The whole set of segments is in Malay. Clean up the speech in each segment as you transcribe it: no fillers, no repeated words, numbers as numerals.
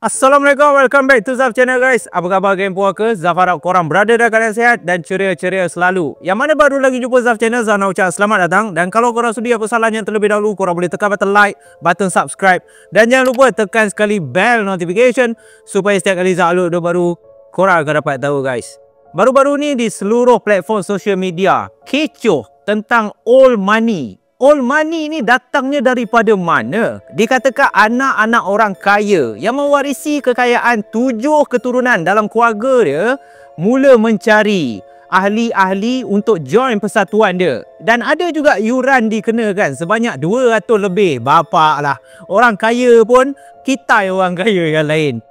Assalamualaikum, welcome back to Zaf channel guys. Apa khabar game puaka? Zaf harap korang berada dalam keadaan sehat dan ceria-ceria selalu. Yang mana baru lagi jumpa Zaf channel, Zaf nak ucap selamat datang. Dan kalau korang sudi apa salahnya terlebih dahulu, korang boleh tekan button like, button subscribe. Dan jangan lupa tekan sekali bell notification supaya setiap kali Zaf upload video baru, korang akan dapat tahu guys. Baru-baru ni di seluruh platform social media kecoh tentang old money. Old money ni datangnya daripada mana? Dikatakan anak-anak orang kaya yang mewarisi kekayaan 7 keturunan dalam keluarga dia mula mencari ahli-ahli untuk join persatuan dia. Dan ada juga yuran dikenakan sebanyak 200 lebih. Bapak lah. Orang kaya pun kita orang kaya yang lain.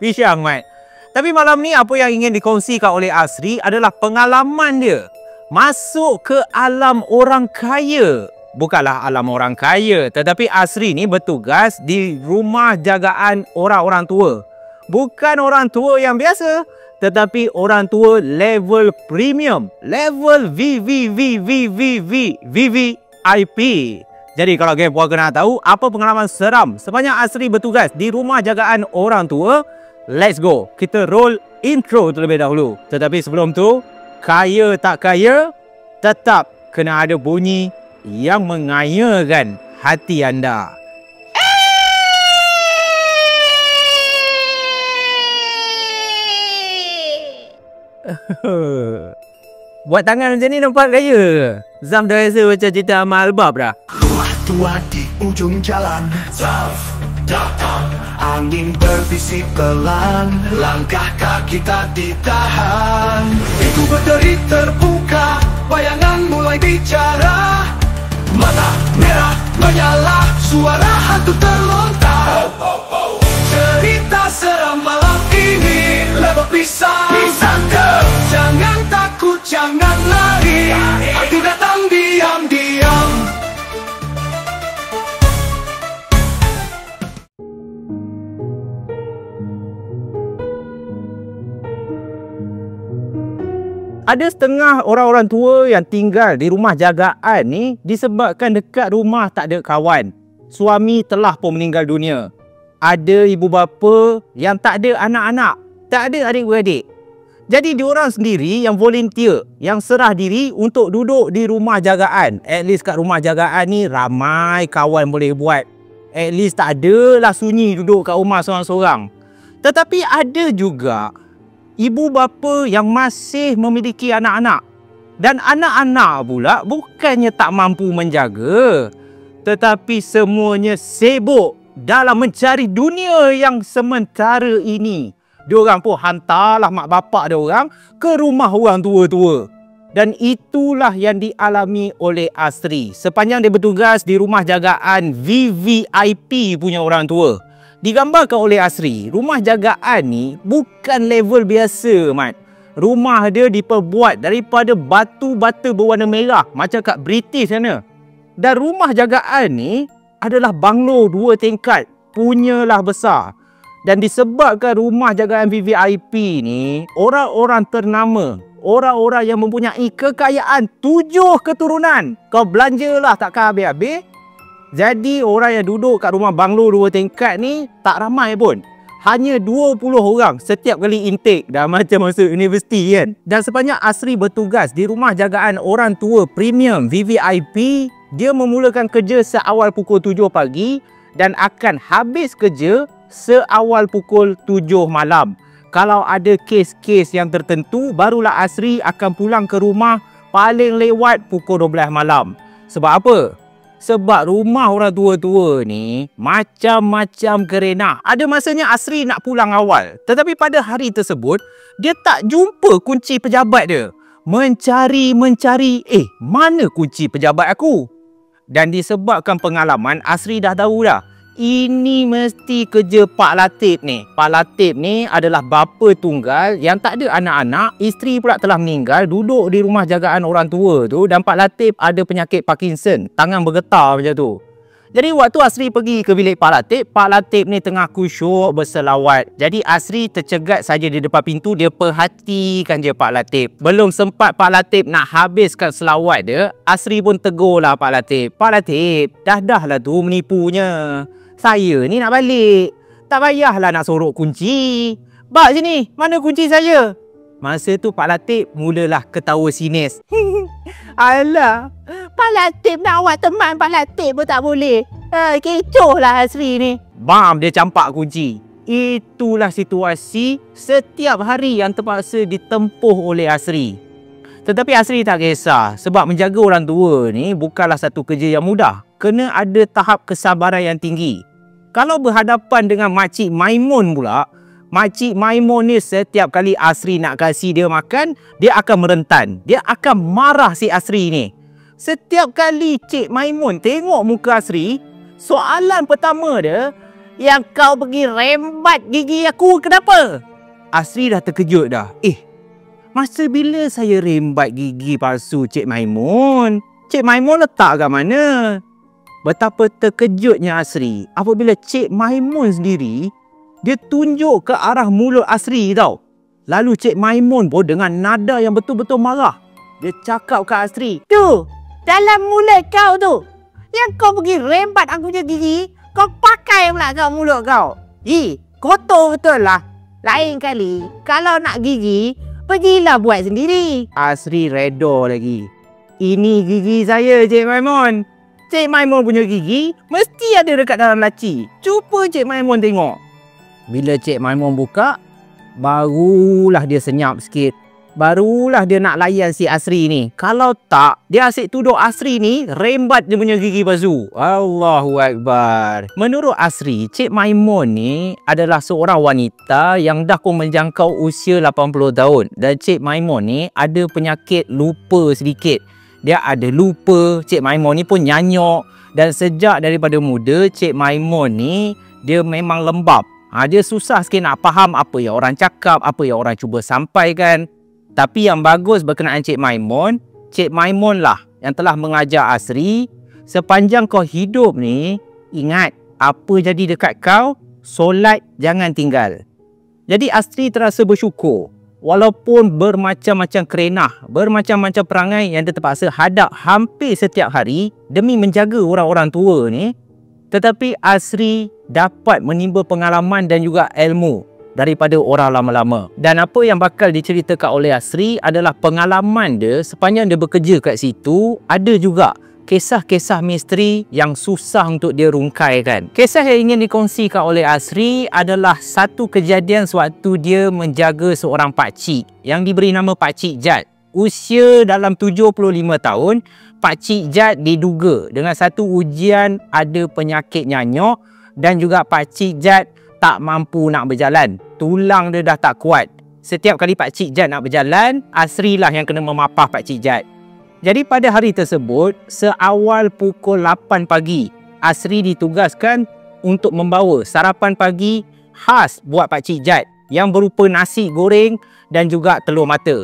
Pisang mat. Tapi malam ni apa yang ingin dikongsikan oleh Asri adalah pengalaman dia masuk ke alam orang kaya. Bukanlah alam orang kaya, tetapi Asri ni bertugas di rumah jagaan orang-orang tua. Bukan orang tua yang biasa, tetapi orang tua level premium, level VVIP. Jadi kalau game puaka nak tahu apa pengalaman seram sepanjang Asri bertugas di rumah jagaan orang tua, let's go. Kita roll intro terlebih dahulu. Tetapi sebelum tu, kaya tak kaya, tetap kena ada bunyi yang mengayakan hati anda. Buat tangan macam ni nampak kaya ke? Zaf dah rasa macam cerita Amal Albab dah. Rumah tua di ujung jalan, Zaf datang. Angin berbisik pelan, langkah kaki tak ditahan. Itu berderi terbuka, bayangan mulai bicara. Mata merah menyala, suara hantu terlontar. Cerita seram malam ini, level pisang. Jangan takut, jangan lari, hantu datang diam-diam. Ada setengah orang-orang tua yang tinggal di rumah jagaan ni disebabkan dekat rumah tak ada kawan. Suami telah pun meninggal dunia. Ada ibu bapa yang tak ada anak-anak, tak ada adik-beradik. Jadi diorang sendiri yang volunteer, yang serah diri untuk duduk di rumah jagaan. At least kat rumah jagaan ni ramai kawan boleh buat. At least tak adalah sunyi duduk kat rumah seorang-seorang. Tetapi ada juga ibu bapa yang masih memiliki anak-anak. Dan anak-anak pula bukannya tak mampu menjaga, tetapi semuanya sibuk dalam mencari dunia yang sementara ini. Diorang pun hantarlah mak bapak diorang ke rumah orang tua-tua. Dan itulah yang dialami oleh Asri sepanjang dia bertugas di rumah jagaan VVIP punya orang tua. Digambarkan oleh Asri, rumah jagaan ni bukan level biasa, mat. Rumah dia diperbuat daripada batu bata berwarna merah macam kat British sana. Dan rumah jagaan ni adalah banglo 2 tingkat, punyalah besar. Dan disebabkan rumah jagaan VVIP ni orang-orang ternama, orang-orang yang mempunyai kekayaan 7 keturunan. Kau belanjalah takkan habis-habis. Jadi orang yang duduk kat rumah banglo 2 tingkat ni tak ramai pun. Hanya 20 orang setiap kali intake. Dah macam masuk universiti kan. Dan sepanjang Asri bertugas di rumah jagaan orang tua premium VVIP, dia memulakan kerja seawal pukul 7 pagi dan akan habis kerja seawal pukul 7 malam. Kalau ada kes-kes yang tertentu, barulah Asri akan pulang ke rumah paling lewat pukul 12 malam. Sebab apa? Sebab rumah orang tua-tua ni macam-macam kerenah. Ada masanya Asri nak pulang awal, tetapi pada hari tersebut dia tak jumpa kunci pejabat dia. Mencari, mana kunci pejabat aku? Dan disebabkan pengalaman, Asri dah tahu dah, ini mesti kerja Pak Latif ni. Pak Latif ni adalah bapa tunggal yang tak ada anak-anak. Isteri pula telah meninggal, duduk di rumah jagaan orang tua tu. Dan Pak Latif ada penyakit Parkinson, tangan bergetar macam tu. Jadi waktu Asri pergi ke bilik Pak Latif ni tengah kusyuk berselawat. Jadi Asri tercegat saja di depan pintu, dia perhatikan je Pak Latif. Belum sempat Pak Latif nak habiskan selawat dia, Asri pun tegurlah Pak Latif. Pak Latif, dah lah tu menipunya. Saya ni nak balik. Tak payahlah nak sorok kunci. Bak sini, mana kunci saya? Masa tu Pak Latif mulalah ketawa sinis. Alah, Pak Latif nak awak teman Pak Latif pun tak boleh. Kecoh lah Asri ni. Bam, dia campak kunci. Itulah situasi setiap hari yang terpaksa ditempuh oleh Asri. Tetapi Asri tak kisah sebab menjaga orang tua ni bukanlah satu kerja yang mudah. Kena ada tahap kesabaran yang tinggi. Kalau berhadapan dengan Makcik Maimun pula, Makcik Maimun ni setiap kali Asri nak kasih dia makan, dia akan merentan. Dia akan marah si Asri ni. Setiap kali Cik Maimun tengok muka Asri, soalan pertama dia, yang kau pergi rembat gigi aku kenapa? Asri dah terkejut dah. Masa bila saya rembat gigi palsu Cik Maimun? Cik Maimun letak kat mana? Betapa terkejutnya Asri apabila Cik Maimun sendiri, dia tunjuk ke arah mulut Asri tau. Lalu Cik Maimun pun dengan nada yang betul-betul marah, dia cakap ke Asri, "Tu, dalam mulut kau tu, yang kau pergi rembat aku punya gigi, kau pakai pula kat mulut kau. Kotor betul lah. Lain kali, kalau nak gigi, pergilah buat sendiri." Asri reda lagi. Ini gigi saya Cik Maimun. Cik Maimun punya gigi mesti ada dekat dalam laci. Cuba Cik Maimun tengok. Bila Cik Maimun buka, barulah dia senyap sikit. Barulah dia nak layan si Asri ni. Kalau tak, dia asyik tuduh Asri ni rembat dia punya gigi palsu. Allahu Akbar. Menurut Asri, Cik Maimun ni adalah seorang wanita yang dah pun menjangkau usia 80 tahun. Dan Cik Maimun ni ada penyakit lupa sedikit. Dia ada lupa. Cik Maimun ni pun nyanyok. Dan sejak daripada muda, Cik Maimun ni dia memang lembab. Dia susah sikit nak faham apa yang orang cakap, apa yang orang cuba sampaikan. Tapi yang bagus berkenaan Cik Maimun lah yang telah mengajar Asri, sepanjang kau hidup ni, ingat apa jadi dekat kau, solat jangan tinggal. Jadi Asri terasa bersyukur. Walaupun bermacam-macam kerenah, bermacam-macam perangai yang dia terpaksa hadap hampir setiap hari demi menjaga orang-orang tua ni, tetapi Asri dapat menimba pengalaman dan juga ilmu daripada orang lama-lama. Dan apa yang bakal diceritakan oleh Asri adalah pengalaman dia sepanjang dia bekerja kat situ. Ada juga kisah-kisah misteri yang susah untuk dia rungkaikan. Kisah yang ingin dikongsikan oleh Asri adalah satu kejadian sewaktu dia menjaga seorang pakcik yang diberi nama Pakcik Jad. Usia dalam 75 tahun, Pakcik Jad diduga dengan satu ujian ada penyakit nyanyok dan juga Pakcik Jad tak mampu nak berjalan. Tulang dia dah tak kuat. Setiap kali Pakcik Jad nak berjalan, Asri lah yang kena memapah Pakcik Jad. Jadi pada hari tersebut, seawal pukul 8 pagi, Asri ditugaskan untuk membawa sarapan pagi khas buat Pakcik Jad yang berupa nasi goreng dan juga telur mata.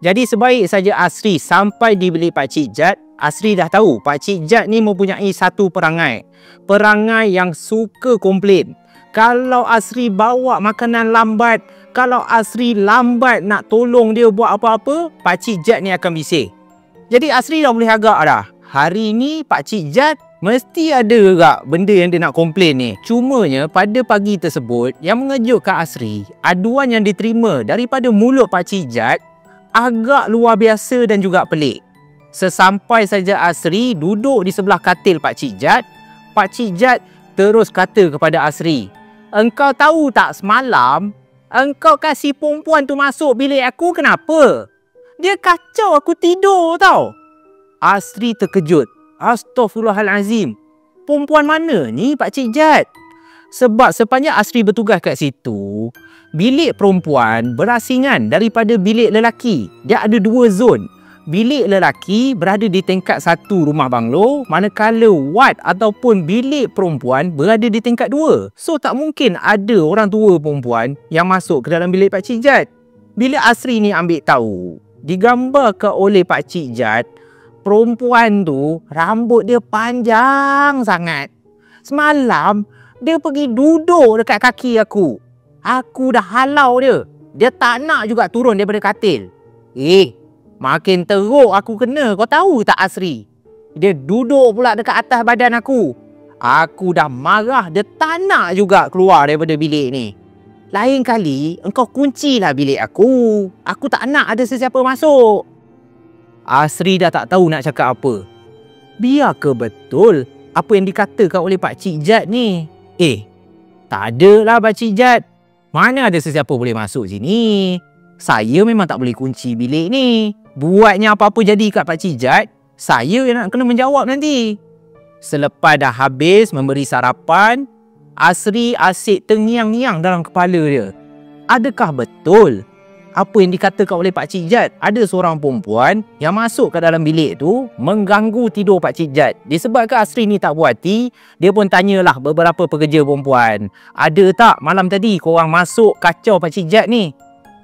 Jadi sebaik saja Asri sampai di bilik Pakcik Jad, Asri dah tahu Pakcik Jad ni mempunyai satu perangai. Perangai yang suka komplain. Kalau Asri bawa makanan lambat, kalau Asri lambat nak tolong dia buat apa-apa, Pakcik Jad ni akan bising. Jadi Asri dah boleh agak dah. Hari ni Pakcik Jad mesti ada juga benda yang dia nak komplain ni. Cumanya pada pagi tersebut, yang mengejutkan Asri, aduan yang diterima daripada mulut Pakcik Jad agak luar biasa dan juga pelik. Sesampai saja Asri duduk di sebelah katil Pakcik Jad, Pakcik Jad terus kata kepada Asri, "Engkau tahu tak semalam engkau kasih perempuan tu masuk bilik aku kenapa? Dia kacau aku tidur tau." Asri terkejut. Astaghfirullahalazim. Perempuan mana ni Pakcik Jad? Sebab sepanjang Asri bertugas kat situ, bilik perempuan berasingan daripada bilik lelaki. Dia ada dua zon. Bilik lelaki berada di tingkat 1 rumah banglo, manakala wad ataupun bilik perempuan berada di tingkat 2. So tak mungkin ada orang tua perempuan yang masuk ke dalam bilik Pakcik Jad. Bila Asri ni ambil tahu, digambarkan oleh Pakcik Jad, perempuan tu rambut dia panjang sangat. Semalam dia pergi duduk dekat kaki aku. Aku dah halau dia. Dia tak nak juga turun daripada katil. Makin teruk aku kena, kau tahu tak Asri? Dia duduk pula dekat atas badan aku. Aku dah marah, dia tak nak juga keluar daripada bilik ni. Lain kali, engkau kuncilah bilik aku. Aku tak nak ada sesiapa masuk. Asri dah tak tahu nak cakap apa. Biar ke betul apa yang dikatakan oleh Pak Cik Jad ni? Tak adalah Pak Cik Jad. Mana ada sesiapa boleh masuk sini? Saya memang tak boleh kunci bilik ni. Buatnya apa-apa jadi kat Pak Cik Jad, saya yang nak kena menjawab nanti. Selepas dah habis memberi sarapan, Asri asyik tengiang-ngiang dalam kepala dia. Adakah betul apa yang dikatakan oleh Pak Cik Jad? Ada seorang perempuan yang masuk ke dalam bilik tu mengganggu tidur Pak Cik Jad. Disebabkan Asri ni tak puas hati, dia pun tanyalah beberapa pekerja perempuan. Ada tak malam tadi korang masuk kacau Pak Cik Jad ni?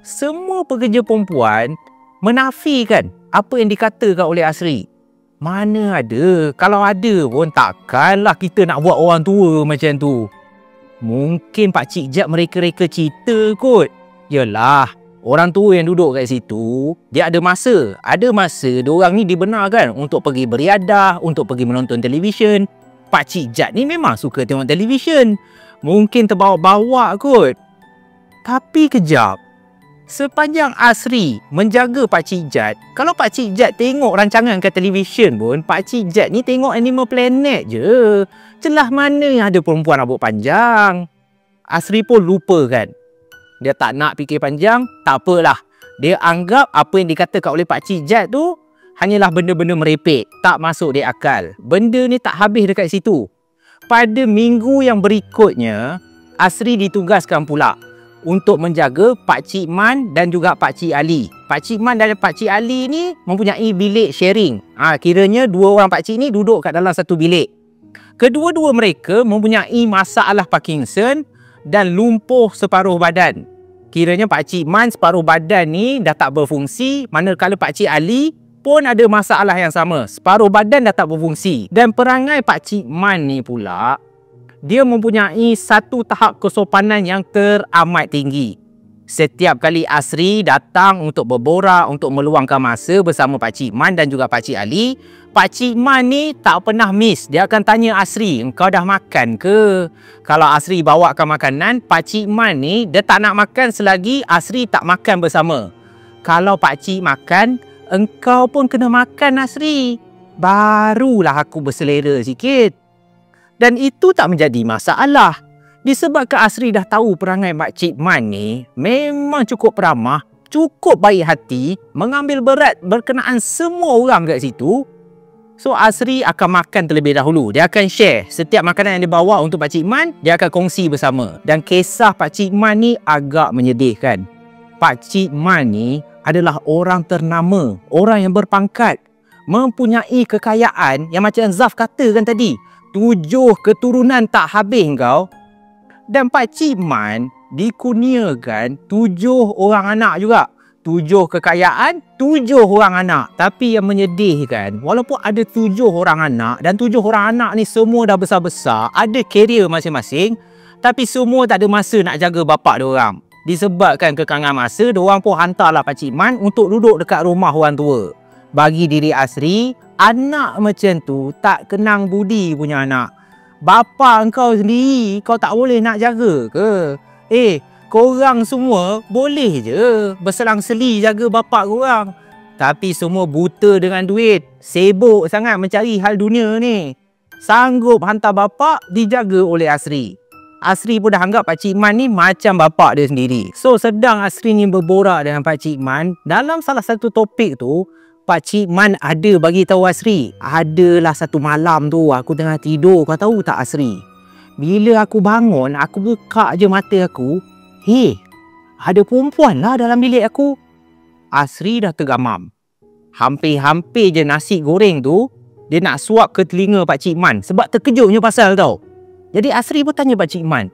Semua pekerja perempuan menafikan apa yang dikatakan oleh Asri. Mana ada? Kalau ada pun takkanlah kita nak buat orang tua macam tu. Mungkin Pak Cik Jad mereka-reka cerita kot. Yelah, orang tua yang duduk kat situ, dia ada masa. Ada masa diorang ni dibenarkan untuk pergi beriadah, untuk pergi menonton televisyen. Pak Cik Jad ni memang suka tengok televisyen. Mungkin terbawa-bawa kot. Tapi kejap. Sepanjang Asri menjaga Pak Cik Jad, kalau Pak Cik Jad tengok rancangan kat televisyen pun, Pak Cik Jad ni tengok Animal Planet je. Celah mana yang ada perempuan rambut panjang? Asri pun lupa kan. Dia tak nak fikir panjang, tak apalah. Dia anggap apa yang dikatakan oleh Pak Cik Jad tu hanyalah benda-benda merepek, tak masuk di akal. Benda ni tak habis dekat situ. Pada minggu yang berikutnya, Asri ditugaskan pula untuk menjaga Pak Cik Man dan juga Pak Cik Ali. Pak Cik Man dan Pak Cik Ali ni mempunyai bilik sharing. Kiranya dua orang Pak Cik ni duduk kat dalam satu bilik. Kedua-dua mereka mempunyai masalah Parkinson dan lumpuh separuh badan. Kiranya Pak Cik Man separuh badan ni dah tak berfungsi, manakala Pak Cik Ali pun ada masalah yang sama. Separuh badan dah tak berfungsi. Dan perangai Pak Cik Man ni pula, dia mempunyai satu tahap kesopanan yang teramat tinggi. Setiap kali Asri datang untuk berborak, untuk meluangkan masa bersama Pak Cik Man dan juga Pak Cik Ali, Pak Cik Man ni tak pernah miss. Dia akan tanya Asri, engkau dah makan ke? Kalau Asri bawakan makanan, Pak Cik Man ni dia tak nak makan selagi Asri tak makan bersama. Kalau Pak Cik makan, engkau pun kena makan Asri. Barulah aku berselera sikit. Dan itu tak menjadi masalah. Disebabkan Asri dah tahu perangai Mak Cik Man ni memang cukup ramah, cukup baik hati, mengambil berat berkenaan semua orang kat situ. So Asri akan makan terlebih dahulu. Dia akan share setiap makanan yang dia bawa untuk Pak Cik Man, dia akan kongsi bersama. Dan kisah Pak Cik Man ni agak menyedihkan. Pak Cik Man ni adalah orang ternama, orang yang berpangkat, mempunyai kekayaan yang macam Zaf katakan tadi. 7 keturunan tak habis kau. Dan Pak Cik Man dikurniakan 7 orang anak juga. 7 kekayaan, 7 orang anak. Tapi yang menyedihkan, walaupun ada 7 orang anak dan 7 orang anak ni semua dah besar-besar, ada karier masing-masing, tapi semua tak ada masa nak jaga bapak diorang. Disebabkan kekangan masa, diorang pun hantarlah Pak Cik Man untuk duduk dekat rumah orang tua. Bagi diri Asri, anak macam tu tak kenang budi punya anak. Bapa engkau sendiri, kau tak boleh nak jaga ke? Korang semua boleh je berselang-seli jaga bapa korang. Tapi semua buta dengan duit, sibuk sangat mencari hal dunia ni. Sanggup hantar bapa dijaga oleh Asri. Asri pun dah anggap Pak Cik Man ni macam bapa dia sendiri. So sedang Asri ni berborak dengan Pak Cik Man, dalam salah satu topik tu, Pak Cik Man ada bagi tahu Asri. Adalah satu malam tu aku tengah tidur, kau tahu tak Asri? Bila aku bangun, aku buka je mata aku. Ada perempuan lah dalam bilik aku. Asri dah tergamam. Hampir-hampir je nasi goreng tu dia nak suap ke telinga Pak Cik Man sebab terkejutnya pasal tau. Jadi Asri pun tanya Pak Cik Man,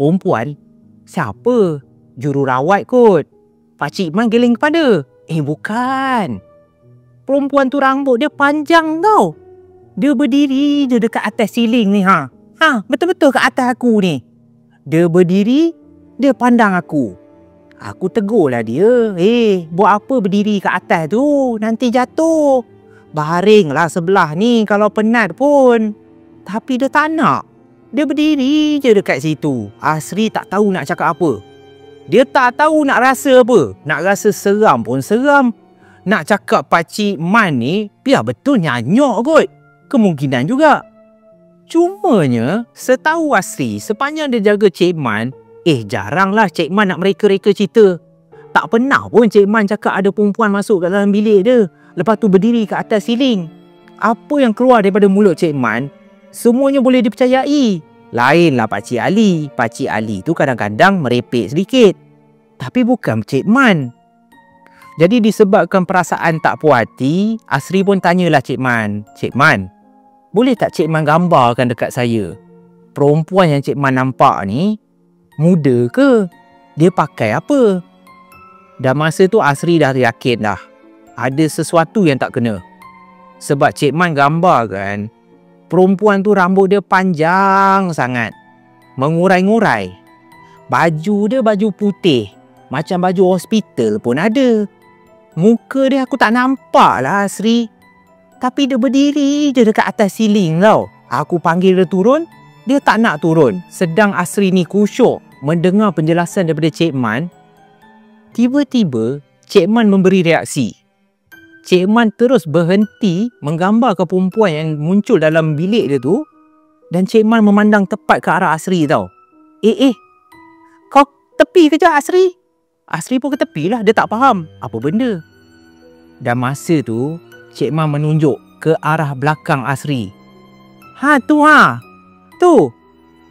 perempuan? Siapa? Jururawat kot. Pak Cik Man geleng kepala. Bukan. Perempuan tu rambut dia panjang tau. Dia berdiri je dekat atas siling ni. Betul-betul kat atas aku ni. Dia berdiri, dia pandang aku. Aku tegurlah dia. Buat apa berdiri kat atas tu? Nanti jatuh. Baringlah sebelah ni kalau penat pun. Tapi dia tak nak. Dia berdiri je dekat situ. Asri tak tahu nak cakap apa. Dia tak tahu nak rasa apa. Nak rasa seram pun seram. Nak cakap Pakcik Man ni biar betul nyanyok kot. Kemungkinan juga. Cumanya, setahu Asri, sepanjang dia jaga Cik Man, jaranglah Cik Man nak mereka-reka cerita. Tak pernah pun Cik Man cakap ada perempuan masuk kat dalam bilik dia. Lepas tu berdiri kat atas siling. Apa yang keluar daripada mulut Cik Man, semuanya boleh dipercayai. Lainlah Pakcik Ali. Pakcik Ali tu kadang-kadang merepek sedikit. Tapi bukan Cik Man. Jadi disebabkan perasaan tak puas hati, Asri pun tanyalah Cik Man. Cik Man, boleh tak Cik Man gambarkan dekat saya? Perempuan yang Cik Man nampak ni, muda ke? Dia pakai apa? Dan masa tu Asri dah yakin dah. Ada sesuatu yang tak kena. Sebab Cik Man gambarkan, perempuan tu rambut dia panjang sangat. Mengurai-ngurai. Baju dia baju putih. Macam baju hospital pun ada. Muka dia aku tak nampak lah Asri. Tapi dia berdiri je dekat atas siling tau. Aku panggil dia turun, dia tak nak turun. Sedang Asri ni kusyuk mendengar penjelasan daripada Cik Man. Tiba-tiba, Cik Man memberi reaksi. Cik Man terus berhenti menggambarkan perempuan yang muncul dalam bilik dia tu. Dan Cik Man memandang tepat ke arah Asri tau. Kau tepi kejap Asri. Asri pun ke tepi lah, dia tak faham apa benda. Dan masa tu, Cik Man menunjuk ke arah belakang Asri. Tu,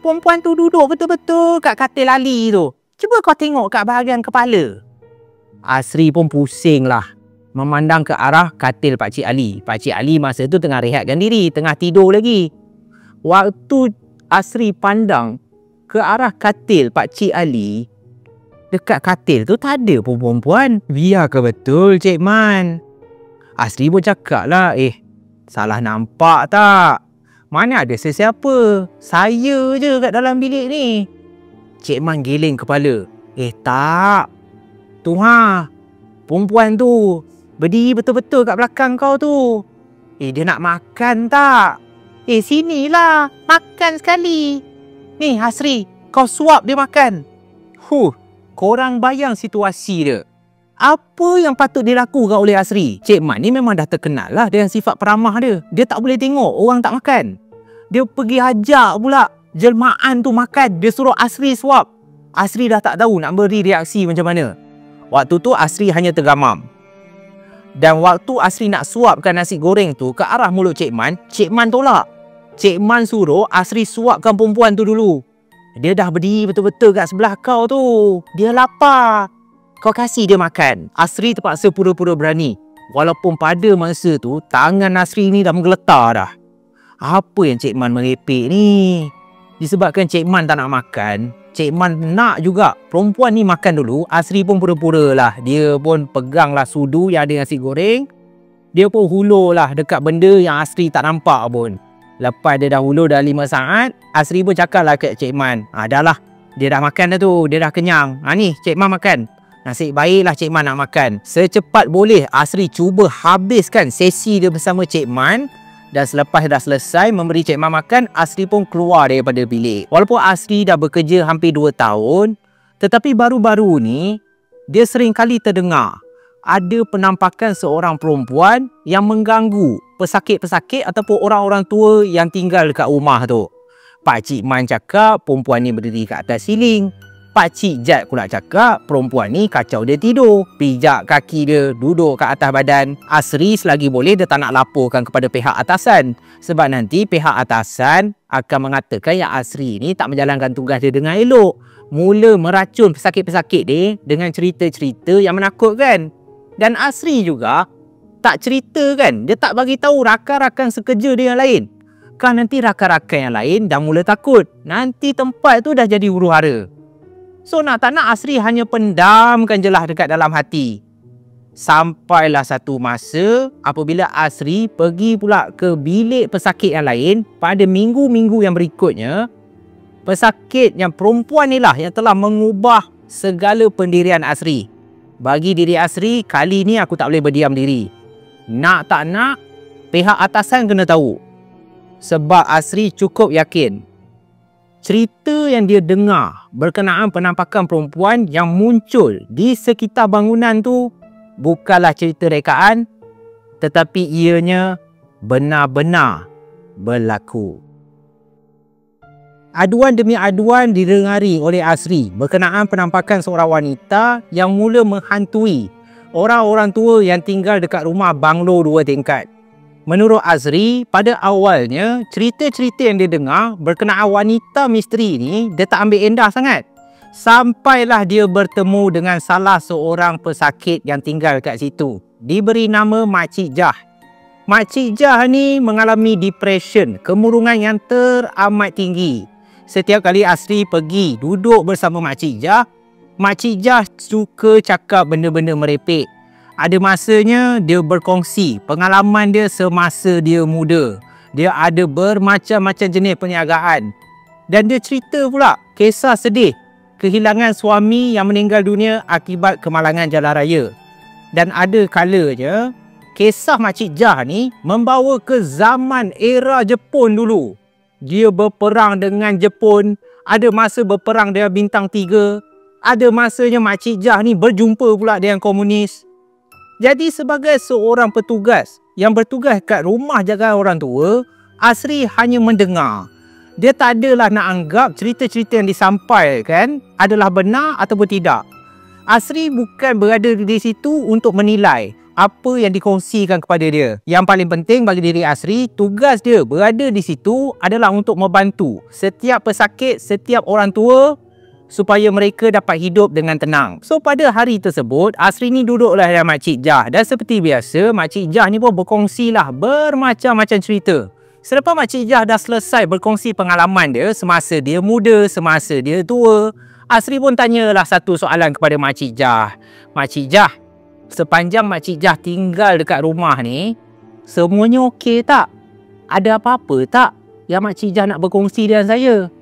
perempuan tu duduk betul-betul kat katil Ali tu. Cuba kau tengok kat bahagian kepala. Asri pun pusing lah. Memandang ke arah katil Pakcik Ali. Pakcik Ali masa tu tengah rehatkan diri, tengah tidur lagi. Waktu Asri pandang ke arah katil Pakcik Ali, dekat katil tu tak ada pun perempuan. Biar ke betul Cik Man? Asri pun cakap lah, salah nampak tak? Mana ada sesiapa? Saya je kat dalam bilik ni. Cik Man geleng kepala. Tak. Tu perempuan tu berdiri betul-betul kat belakang kau tu. Dia nak makan tak? Sinilah. Makan sekali. Ni Asri, kau suap dia makan. Korang bayang situasi dia. Apa yang patut dilakukan oleh Asri? Cik Man ni memang dah terkenal lah dengan sifat peramah dia. Dia tak boleh tengok orang tak makan. Dia pergi ajak pula jelmaan tu makan. Dia suruh Asri suap. Asri dah tak tahu nak beri reaksi macam mana. Waktu tu Asri hanya tergamam. Dan waktu Asri nak suapkan nasi goreng tu ke arah mulut Cik Man tolak. Cik Man suruh Asri suapkan perempuan tu dulu. Dia dah berdiri betul-betul kat sebelah kau tu. Dia lapar. Kau kasih dia makan. Asri terpaksa pura-pura berani. Walaupun pada masa tu, tangan Asri ni dah menggeletar dah. Apa yang Cik Man merepek ni? Disebabkan Cik Man tak nak makan, Cik Man nak juga perempuan ni makan dulu. Asri pun pura-pura lah. Dia pun peganglah sudu yang ada nasi goreng. Dia pun hulur lah dekat benda yang Asri tak nampak pun. Lepas dia dah hulur dah 5 saat, Asri pun cakap lah kat Cik Man. Dah lah. Dia dah makan dah tu. Dia dah kenyang. Ni Cik Man makan. Nasib baiklah Cik Man nak makan. Secepat boleh Asri cuba habiskan sesi dia bersama Cik Man. Dan selepas dah selesai memberi Cik Man makan, Asri pun keluar daripada bilik. Walaupun Asri dah bekerja hampir 2 tahun, tetapi baru-baru ni, dia sering kali terdengar ada penampakan seorang perempuan yang mengganggu pesakit-pesakit ataupun orang-orang tua yang tinggal dekat rumah tu. Pakcik Man cakap perempuan ni berdiri kat atas siling. Pakcik Jad pula cakap perempuan ni kacau dia tidur. Pijak kaki dia, duduk kat atas badan. Asri selagi boleh dia tak nak laporkan kepada pihak atasan. Sebab nanti pihak atasan akan mengatakan yang Asri ni tak menjalankan tugas dia dengan elok. Mula meracun pesakit-pesakit dia dengan cerita-cerita yang menakutkan. Dan Asri juga tak cerita kan. Dia tak bagi tahu rakan-rakan sekerja dia yang lain. Kan nanti rakan-rakan yang lain dah mula takut. Nanti tempat tu dah jadi huru-hara. So nak tak nak Asri hanya pendamkan je lah dekat dalam hati. Sampailah satu masa apabila Asri pergi pula ke bilik pesakit yang lain pada minggu-minggu yang berikutnya. Pesakit yang perempuan ni lah yang telah mengubah segala pendirian Asri. Bagi diri Asri, kali ni aku tak boleh berdiam diri. Nak tak nak, pihak atasan kena tahu. Sebab Asri cukup yakin cerita yang dia dengar berkenaan penampakan perempuan yang muncul di sekitar bangunan tu bukanlah cerita rekaan, tetapi ianya benar-benar berlaku. Aduan demi aduan didengari oleh Asri berkenaan penampakan seorang wanita yang mula menghantui orang-orang tua yang tinggal dekat rumah banglo 2 tingkat. Menurut Asri, pada awalnya cerita-cerita yang dia dengar berkenaan wanita misteri ni dia tak ambil endah sangat. Sampailah dia bertemu dengan salah seorang pesakit yang tinggal kat situ. Diberi nama Makcik Jah. Makcik Jah ni mengalami depression, kemurungan yang teramat tinggi. Setiap kali Asri pergi duduk bersama Makcik Jah suka cakap benda-benda merepek. Ada masanya dia berkongsi pengalaman dia semasa dia muda. Dia ada bermacam-macam jenis perniagaan. Dan dia cerita pula kisah sedih kehilangan suami yang meninggal dunia akibat kemalangan jalan raya. Dan ada kalanya kisah Makcik Jah ni membawa ke zaman era Jepun dulu. Dia berperang dengan Jepun, ada masa berperang dengan bintang 3, ada masanya Makcik Jah ni berjumpa pula dengan komunis. Jadi sebagai seorang petugas yang bertugas kat rumah jagaan orang tua, Asri hanya mendengar. Dia tak adalah nak anggap cerita-cerita yang disampaikan adalah benar ataupun tidak. Asri bukan berada di situ untuk menilai apa yang dikongsikan kepada dia. Yang paling penting bagi diri Asri, tugas dia berada di situ adalah untuk membantu setiap pesakit, setiap orang tua supaya mereka dapat hidup dengan tenang. So pada hari tersebut, Asri ni duduklah dengan Makcik Jah. Dan seperti biasa, Makcik Jah ni pun berkongsilah bermacam-macam cerita. Selepas Makcik Jah dah selesai berkongsi pengalaman dia semasa dia muda, semasa dia tua, Asri pun tanyalah satu soalan kepada Makcik Jah. Makcik Jah, sepanjang Makcik Jah tinggal dekat rumah ni, semuanya okey tak? Ada apa-apa tak yang Makcik Jah nak berkongsi dengan saya?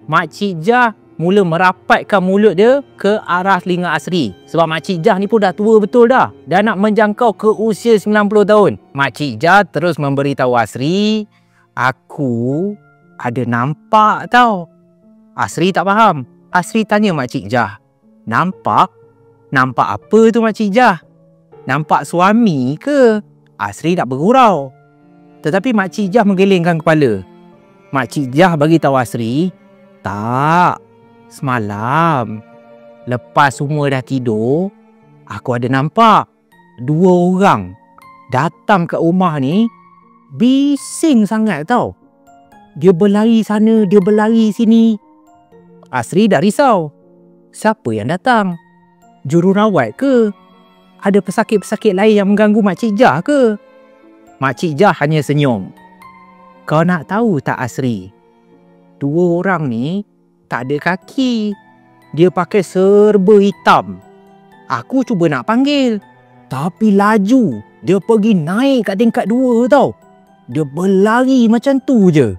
Makcik Jah mula merapatkan mulut dia ke arah telinga Asri. Sebab Makcik Jah ni pun dah tua betul dah. Dah nak menjangkau ke usia 90 tahun. Makcik Jah terus memberitahu Asri, aku ada nampak tau. Asri tak faham. Asri tanya Makcik Jah, nampak? Nampak apa tu Makcik Jah? Nampak suami ke? Asri tak bergurau. Tetapi Makcik Jah menggelengkan kepala. Makcik Jah bagi tahu Asri, tak. Semalam, lepas semua dah tidur, aku ada nampak 2 orang datang ke rumah ni, bising sangat tau. Dia berlari sana, dia berlari sini. Asri dah risau. Siapa yang datang? Jururawat ke? Ada pesakit-pesakit lain yang mengganggu Makcik Jah ke? Makcik Jah hanya senyum. Kau nak tahu tak Asri? 2 orang ni tak ada kaki. Dia pakai serba hitam. Aku cuba nak panggil, tapi laju. Dia pergi naik kat tingkat 2 tau. Dia berlari macam tu je.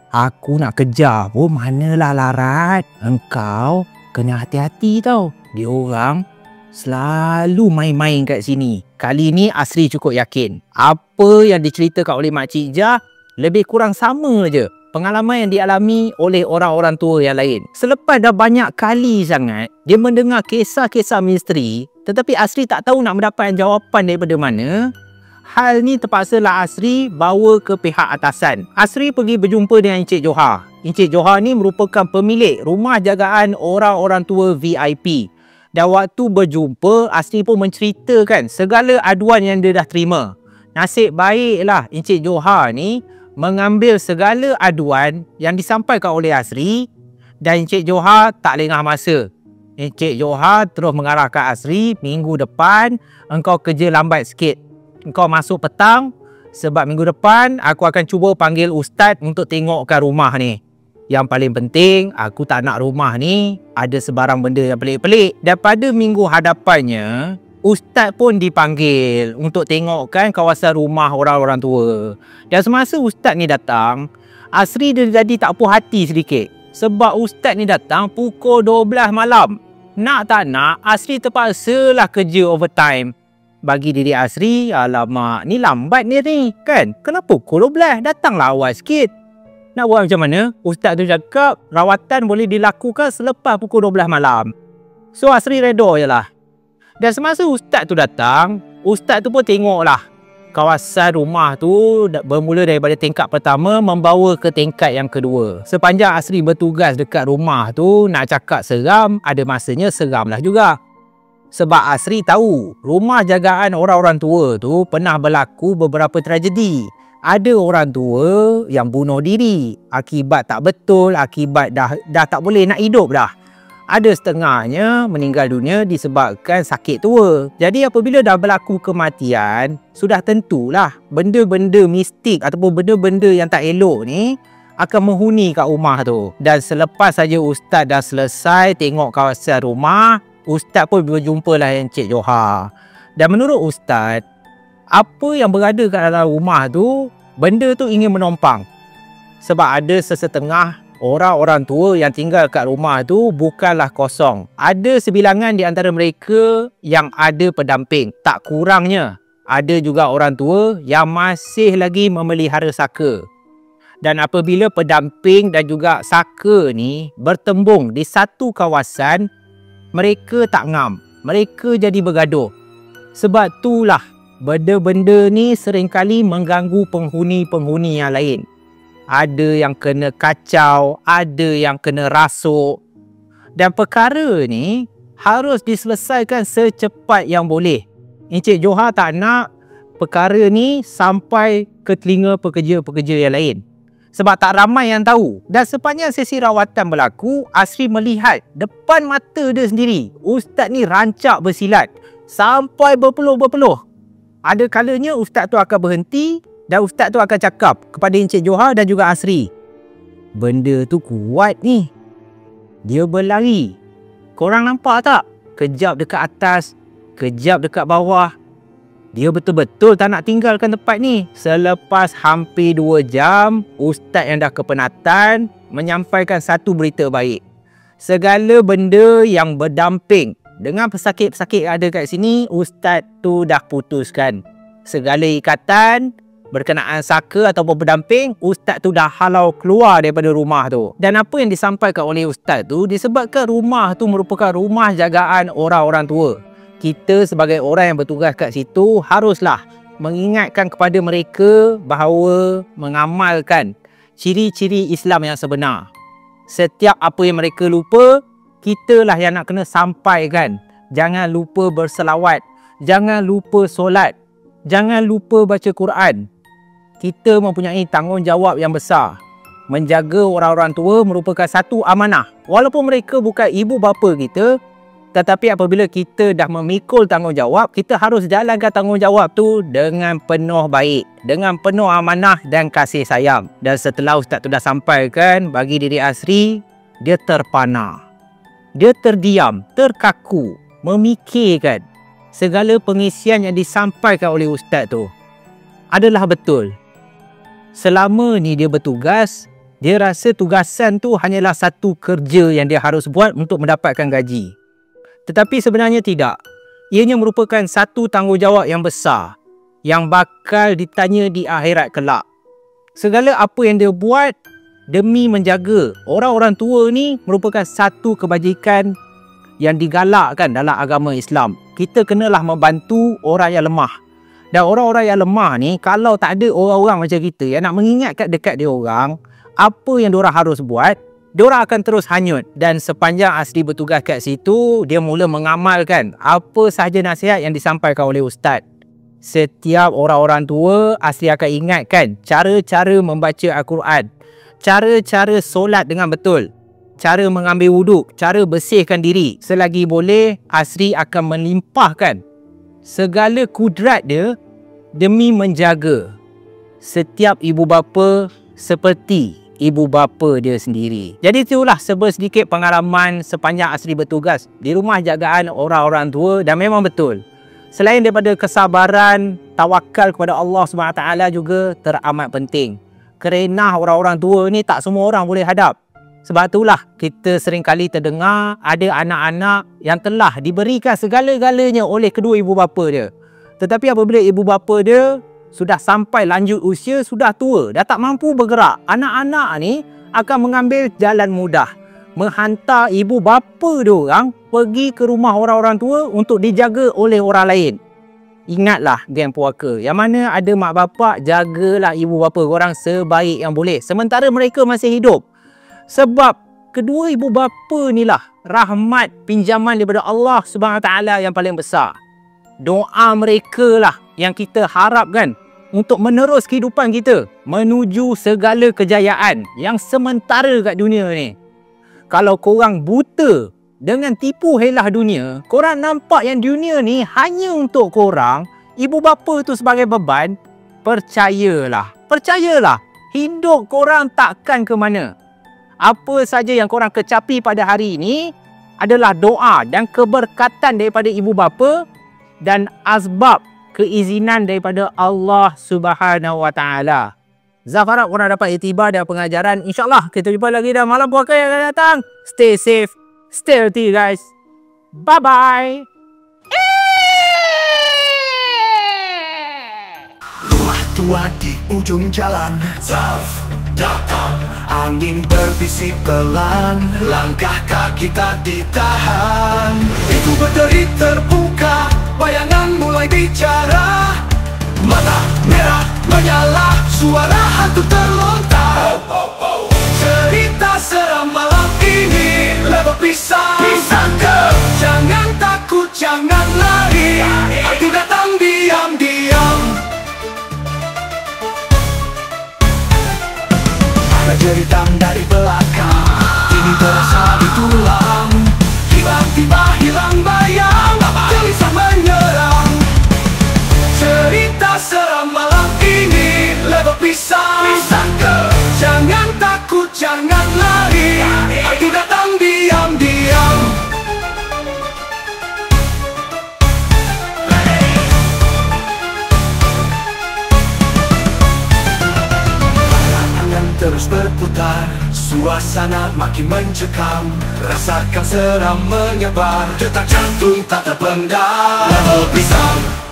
Aku nak kejar pun manalah larat. Engkau kena hati-hati tau. Dia orang selalu main-main kat sini. Kali ni Asri cukup yakin. Apa yang diceritakan oleh Makcik Jah lebih kurang sama je pengalaman yang dialami oleh orang-orang tua yang lain. Selepas dah banyak kali sangat dia mendengar kisah-kisah misteri, tetapi Asri tak tahu nak mendapatkan jawapan daripada mana, hal ni terpaksalah Asri bawa ke pihak atasan. Asri pergi berjumpa dengan Encik Johar. Encik Johar ni merupakan pemilik rumah jagaan orang-orang tua VIP. Dan waktu berjumpa, Asri pun menceritakan segala aduan yang dia dah terima. Nasib baiklah Encik Johar ni mengambil segala aduan yang disampaikan oleh Asri dan Encik Johar tak lengah masa. Encik Johar terus mengarahkan Asri, minggu depan engkau kerja lambat sikit. Engkau masuk petang sebab minggu depan aku akan cuba panggil ustaz untuk tengokkan rumah ni. Yang paling penting, aku tak nak rumah ni ada sebarang benda yang pelik-pelik. Dan pada minggu hadapannya, ustaz pun dipanggil untuk tengokkan kawasan rumah orang-orang tua. Dan semasa ustaz ni datang, Asri dia jadi tak puas hati sedikit. Sebab ustaz ni datang pukul 12 malam. Nak tak nak, Asri terpaksalah kerja overtime. bagi diri Asri, alamak, ni lambat ni kan? Kenapa pukul 12? Datanglah awal sikit. Nak buat macam mana? Ustaz tu cakap rawatan boleh dilakukan selepas pukul 12 malam. So Asri reda je lah. Dan semasa ustaz tu datang, ustaz tu pun tengoklah kawasan rumah tu bermula daripada tingkat pertama membawa ke tingkat yang kedua. Sepanjang Asri bertugas dekat rumah tu, nak cakap seram, ada masanya seram lah juga. Sebab Asri tahu rumah jagaan orang-orang tua tu pernah berlaku beberapa tragedi. Ada orang tua yang bunuh diri akibat tak betul, akibat dah tak boleh nak hidup dah. Ada setengahnya meninggal dunia disebabkan sakit tua. Jadi apabila dah berlaku kematian, sudah tentulah benda-benda mistik ataupun benda-benda yang tak elok ni akan menghuni kat rumah tu. Dan selepas saja ustaz dah selesai tengok kawasan rumah, ustaz pun berjumpa lah Encik Johar. Dan menurut ustaz, apa yang berada kat dalam rumah tu, benda tu ingin menompang. Sebab ada sesetengah orang-orang tua yang tinggal kat rumah tu bukanlah kosong. Ada sebilangan di antara mereka yang ada pendamping. Tak kurangnya, ada juga orang tua yang masih lagi memelihara saka. Dan apabila pendamping dan juga saka ni bertembung di satu kawasan, mereka tak ngam. Mereka jadi bergaduh. Sebab itulah benda-benda ni seringkali mengganggu penghuni-penghuni yang lain. Ada yang kena kacau, ada yang kena rasuk. Dan perkara ni harus diselesaikan secepat yang boleh. Encik Johar tak nak perkara ni sampai ke telinga pekerja-pekerja yang lain. Sebab tak ramai yang tahu. Dan sepanjang sesi rawatan berlaku, Asri melihat depan mata dia sendiri, ustaz ni rancak bersilat sampai berpeluh-berpeluh. Ada kalanya ustaz tu akan berhenti dan ustaz tu akan cakap kepada Encik Johar dan juga Asri, benda tu kuat ni. Dia berlari. Korang nampak tak? Kejap dekat atas, kejap dekat bawah. Dia betul-betul tak nak tinggalkan tempat ni. Selepas hampir 2 jam, ustaz yang dah kepenatan menyampaikan satu berita baik. Segala benda yang berdamping dengan pesakit-pesakit yang ada kat sini, ustaz tu dah putuskan. Segala ikatan berkenaan saka ataupun pendamping, ustaz tu dah halau keluar daripada rumah tu. Dan apa yang disampaikan oleh ustaz tu disebabkan rumah tu merupakan rumah jagaan orang-orang tua. Kita sebagai orang yang bertugas kat situ haruslah mengingatkan kepada mereka bahawa mengamalkan ciri-ciri Islam yang sebenar. Setiap apa yang mereka lupa, kitalah yang nak kena sampaikan. Jangan lupa berselawat, jangan lupa solat, jangan lupa baca Quran. Kita mempunyai tanggungjawab yang besar. Menjaga orang-orang tua merupakan satu amanah. Walaupun mereka bukan ibu bapa kita, tetapi apabila kita dah memikul tanggungjawab, kita harus jalankan tanggungjawab tu dengan penuh baik, dengan penuh amanah dan kasih sayang. Dan setelah ustaz tu dah sampaikan, bagi diri Asri, dia terpana. Dia terdiam, terkaku, memikirkan segala pengisian yang disampaikan oleh ustaz tu adalah betul. Selama ni dia bertugas, dia rasa tugasan tu hanyalah satu kerja yang dia harus buat untuk mendapatkan gaji. Tetapi sebenarnya tidak. Ianya merupakan satu tanggungjawab yang besar yang bakal ditanya di akhirat kelak. Segala apa yang dia buat demi menjaga orang-orang tua ni merupakan satu kebajikan yang digalakkan dalam agama Islam. Kita kenalah membantu orang yang lemah. Dan orang-orang yang lemah ni, kalau tak ada orang-orang macam kita yang nak mengingatkan dekat dia orang, apa yang diorang harus buat, diorang akan terus hanyut. Dan sepanjang Asri bertugas kat situ, dia mula mengamalkan apa sahaja nasihat yang disampaikan oleh ustaz. Setiap orang-orang tua, Asri akan ingatkan cara-cara membaca Al-Quran, cara-cara solat dengan betul, cara mengambil wuduk, cara bersihkan diri. Selagi boleh, Asri akan melimpahkan segala kudrat dia demi menjaga setiap ibu bapa seperti ibu bapa dia sendiri. Jadi itulah sedikit pengalaman sepanjang Asri bertugas di rumah jagaan orang-orang tua. Dan memang betul, selain daripada kesabaran, tawakal kepada Allah SWT juga teramat penting. Kerana orang-orang tua ni tak semua orang boleh hadap. Sebab itulah kita seringkali terdengar ada anak-anak yang telah diberikan segala-galanya oleh kedua ibu bapa dia. Tetapi apabila ibu bapa dia sudah sampai lanjut usia, sudah tua, dah tak mampu bergerak, anak-anak ni akan mengambil jalan mudah, menghantar ibu bapa diorang pergi ke rumah orang-orang tua untuk dijaga oleh orang lain. Ingatlah geng puaka, yang mana ada mak bapak, jagalah ibu bapa korang sebaik yang boleh sementara mereka masih hidup. Sebab kedua ibu bapa ni lah rahmat pinjaman daripada Allah SWT yang paling besar. Doa mereka lah yang kita harapkan untuk menerus kehidupan kita menuju segala kejayaan yang sementara kat dunia ni. Kalau korang buta dengan tipu helah dunia, korang nampak yang dunia ni hanya untuk korang, ibu bapa tu sebagai beban, percayalah, hidup korang takkan ke mana. Apa saja yang korang kecapi pada hari ini adalah doa dan keberkatan daripada ibu bapa dan asbab keizinan daripada Allah Subhanahu Wa Taala. Zaf harap korang dapat iktibar dan pengajaran. InsyaAllah kita jumpa lagi dalam malam puaka yang akan datang. Stay safe, stay healthy guys. Bye-bye. Rumah tua di ujung jalan, Zaf datang. Angin berbisik pelan, langkah kaki tak ditahan. Itu berderi terbuka, bayangan mulai bicara. Mata merah menyala, suara hantu terlontar. Cerita seram malam ini, lebar pisang ke. Jangan takut, jangan lari, hantu datang diam-diam. Ada jeritan dari belakang, kini terasa di tulang. Tiba-tiba hilang bayang, gelisah menyerang. Cerita seram malam ini, lebar pisang ke. Jangan takut, jangan lari, hantu datang diam-diam. Angan terus berputar, suasana makin mencekam. Rasakan seram menyebar, detak jantung tak terpendam. Lebar pisang.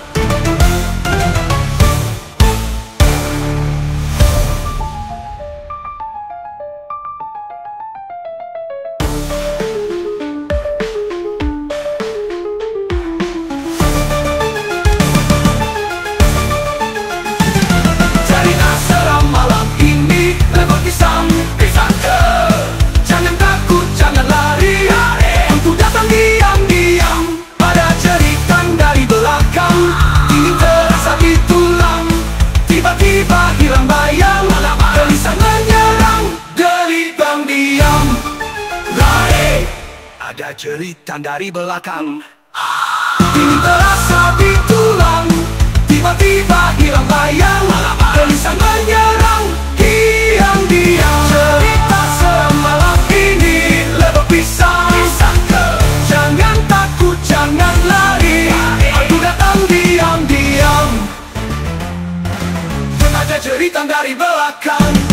Ada jeritan dari belakang, ini terasa di tulang. Tiba-tiba hilang bayang, gelisah menyerang, diam-diam. Cerita seram malam ini, lebar pisang ke. Jangan takut, jangan lari, hantu datang diam-diam. Ada jeritan dari belakang.